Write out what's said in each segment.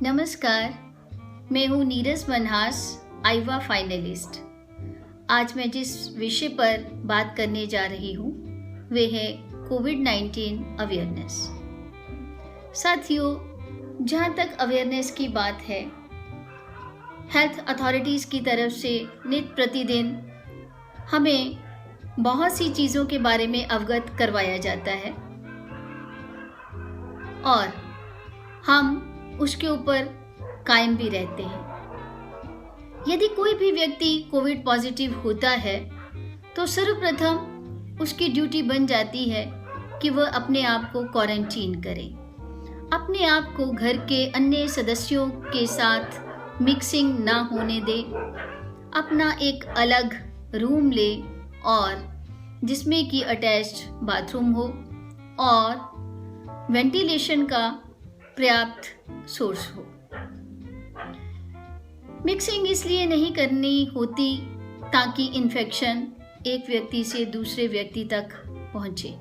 नमस्कार, मैं हूँ नीरज मनहास, आईवा फाइनलिस्ट। आज मैं जिस विषय पर बात करने जा रही हूँ वे है कोविड-19 अवेयरनेस। साथियों, जहाँ तक अवेयरनेस की बात है, हेल्थ अथॉरिटीज़ की तरफ से नित्य प्रतिदिन हमें बहुत सी चीज़ों के बारे में अवगत करवाया जाता है और हम उसके ऊपर कायम भी रहते हैं। यदि कोई भी व्यक्ति कोविड पॉजिटिव होता है तो सर्वप्रथम उसकी ड्यूटी बन जाती है कि वह अपने आप को क्वारंटीन करे, अपने आप को घर के अन्य सदस्यों के साथ मिक्सिंग ना होने दे, अपना एक अलग रूम ले और जिसमें कि अटैच्ड बाथरूम हो और वेंटिलेशन का पर्याप्त सोर्स हो। मिक्सिंग इसलिए नहीं करनी होती ताकि इन्फेक्शन एक व्यक्ति से दूसरे व्यक्ति तक पहुंचे।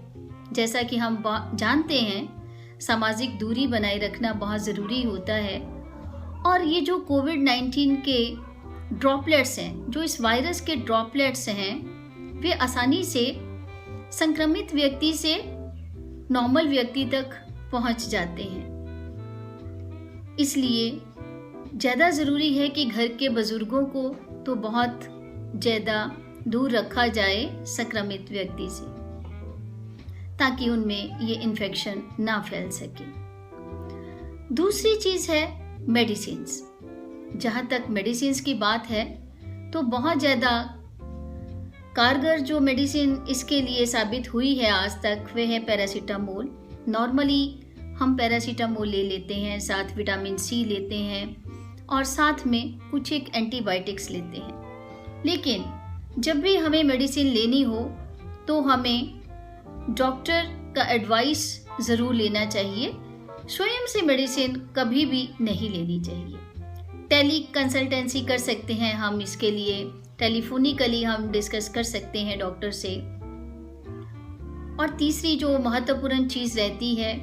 जैसा कि हम जानते हैं, सामाजिक दूरी बनाए रखना बहुत ज़रूरी होता है और ये जो कोविड-19 के ड्रॉपलेट्स हैं, जो इस वायरस के ड्रॉपलेट्स हैं, वे आसानी से संक्रमित व्यक्ति से नॉर्मल व्यक्ति तक पहुंच जाते हैं। इसलिए ज़्यादा ज़रूरी है कि घर के बुज़ुर्गों को तो बहुत ज़्यादा दूर रखा जाए संक्रमित व्यक्ति से, ताकि उनमें ये इन्फेक्शन ना फैल सके। दूसरी चीज़ है मेडिसिन्स। जहाँ तक मेडिसिन्स की बात है तो बहुत ज़्यादा कारगर जो मेडिसिन इसके लिए साबित हुई है आज तक, वह है पैरासीटामोल। नॉर्मली हम पैरासीटामोल ले लेते हैं, साथ विटामिन सी लेते हैं और साथ में कुछ एक एंटीबायोटिक्स लेते हैं। लेकिन जब भी हमें मेडिसिन लेनी हो तो हमें डॉक्टर का एडवाइस ज़रूर लेना चाहिए। स्वयं से मेडिसिन कभी भी नहीं लेनी चाहिए। टेली कंसल्टेंसी कर सकते हैं हम, इसके लिए टेलीफोनिकली हम डिस्कस कर सकते हैं डॉक्टर से। और तीसरी जो महत्वपूर्ण चीज़ रहती है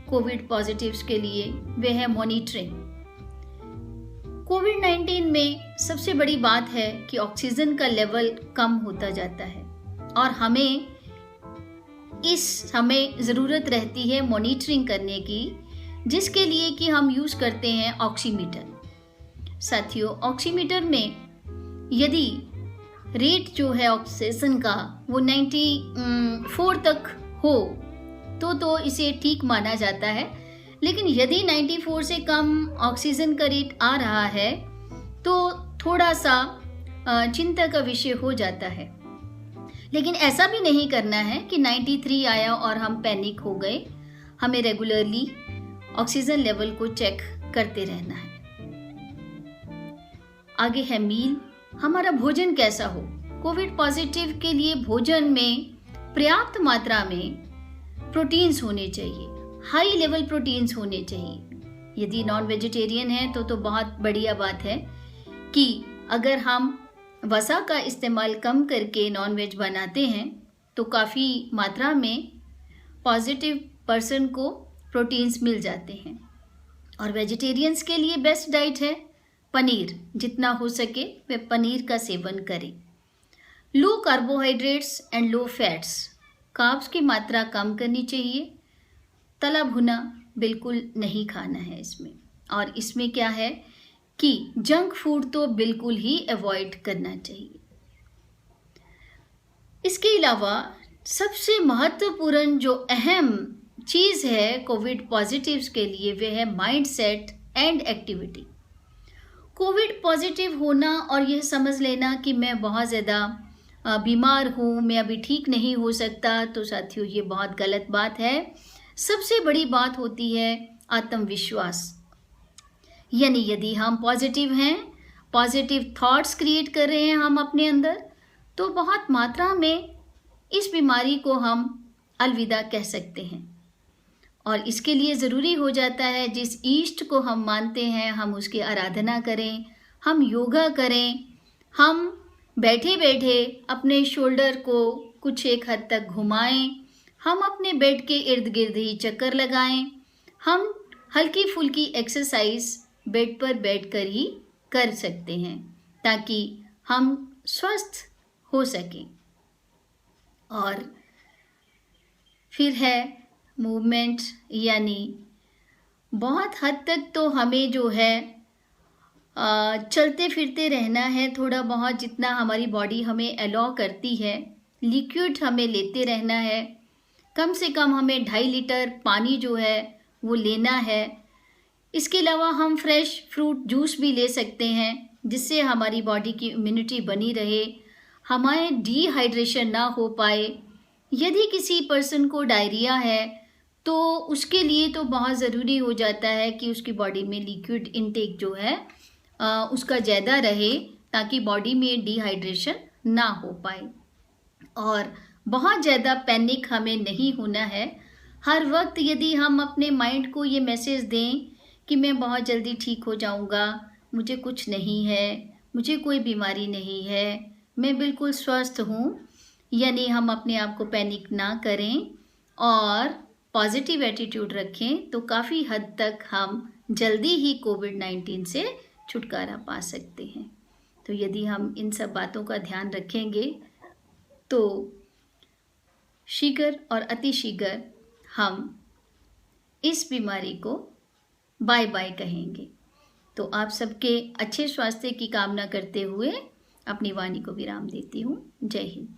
कोविड पॉजिटिव्स के लिए, वह है मॉनिटरिंग। कोविड-19 में सबसे बड़ी बात है कि ऑक्सीजन का लेवल कम होता जाता है और हमें इस समय ज़रूरत रहती है मॉनिटरिंग करने की, जिसके लिए कि हम यूज़ करते हैं ऑक्सीमीटर। साथियों, ऑक्सीमीटर में यदि रेट जो है ऑक्सीजन का वो 94 तक हो तो इसे ठीक माना जाता है। लेकिन यदि 94 से कम ऑक्सीजन का रेट आ रहा है तो थोड़ा सा चिंता का विषय हो जाता है। लेकिन ऐसा भी नहीं करना है कि 93 आया और हम पैनिक हो गए। हमें रेगुलरली ऑक्सीजन लेवल को चेक करते रहना है। आगे है मील। हमारा भोजन कैसा हो। कोविड पॉजिटिव के लिए भोजन में पर्याप्त मात्रा में प्रोटीन्स होने चाहिए, हाई लेवल प्रोटीन्स होने चाहिए। यदि नॉन वेजिटेरियन है तो बहुत बढ़िया बात है कि अगर हम वसा का इस्तेमाल कम करके नॉन वेज बनाते हैं तो काफ़ी मात्रा में पॉजिटिव पर्सन को प्रोटीन्स मिल जाते हैं। और वेजिटेरियंस के लिए बेस्ट डाइट है पनीर। जितना हो सके वे पनीर का सेवन करें। Low carbohydrates and low fats, carbs की मात्रा कम करनी चाहिए। तला भुना बिल्कुल नहीं खाना है इसमें। और इसमें क्या है कि जंक फूड तो बिल्कुल ही अवॉइड करना चाहिए। इसके अलावा सबसे महत्वपूर्ण जो अहम चीज़ है कोविड पॉजिटिव्स के लिए, वह है mindset and activity. Covid positive होना और यह समझ लेना कि मैं बहुत ज़्यादा बीमार हूँ, मैं अभी ठीक नहीं हो सकता, तो साथियों ये बहुत गलत बात है। सबसे बड़ी बात होती है आत्मविश्वास। यानी यदि हम पॉजिटिव हैं, पॉजिटिव थॉट्स क्रिएट कर रहे हैं हम अपने अंदर, तो बहुत मात्रा में इस बीमारी को हम अलविदा कह सकते हैं। और इसके लिए ज़रूरी हो जाता है जिस ईष्ट को हम मानते हैं हम उसकी आराधना करें, हम योगा करें, हम बैठे बैठे अपने शोल्डर को कुछ एक हद तक घुमाएं, हम अपने बेड के इर्द गिर्द ही चक्कर लगाएं, हम हल्की फुल्की एक्सरसाइज बेड पर बैठकर ही कर सकते हैं ताकि हम स्वस्थ हो सकें। और फिर है मूवमेंट, यानी बहुत हद तक तो हमें जो है चलते फिरते रहना है थोड़ा बहुत, जितना हमारी बॉडी हमें अलाउ करती है। लिक्विड हमें लेते रहना है, कम से कम हमें 2.5 लीटर पानी जो है वो लेना है। इसके अलावा हम फ्रेश फ्रूट जूस भी ले सकते हैं जिससे हमारी बॉडी की इम्यूनिटी बनी रहे, हमें डिहाइड्रेशन ना हो पाए। यदि किसी पर्सन को डायरिया है तो उसके लिए तो बहुत ज़रूरी हो जाता है कि उसकी बॉडी में लिक्विड इनटेक जो है उसका ज़्यादा रहे ताकि बॉडी में डिहाइड्रेशन ना हो पाए। और बहुत ज़्यादा पैनिक हमें नहीं होना है। हर वक्त यदि हम अपने माइंड को ये मैसेज दें कि मैं बहुत जल्दी ठीक हो जाऊंगा, मुझे कुछ नहीं है, मुझे कोई बीमारी नहीं है, मैं बिल्कुल स्वस्थ हूँ, यानी हम अपने आप को पैनिक ना करें और पॉजिटिव एटीट्यूड रखें, तो काफ़ी हद तक हम जल्दी ही कोविड-19 से छुटकारा पा सकते हैं। तो यदि हम इन सब बातों का ध्यान रखेंगे तो शीघ्र और अतिशीघ्र हम इस बीमारी को बाय बाय कहेंगे। तो आप सबके अच्छे स्वास्थ्य की कामना करते हुए अपनी वाणी को विराम देती हूँ। जय हिंद।